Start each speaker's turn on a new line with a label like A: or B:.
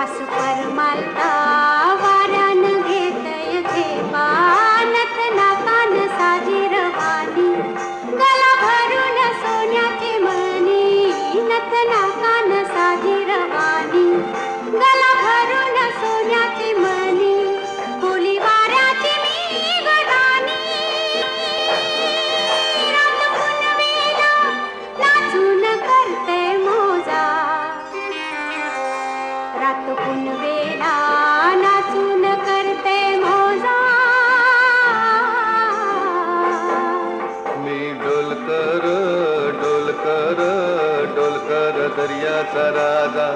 A: वास परमालता वाऱ्यान घेतय झेपा नतनाकान साजी रवानी गला भरून सोन्याची मणी नतनाकान साजी रवानी गला भरून सोन्याची मणी कोली वाऱ्याची मी गदानी रात पुनवेला नाचून करते मोजा रात पुनवेला नाचून करते मोजा
B: मी डोलकर डोलकर डोलकर दर्याचा राजा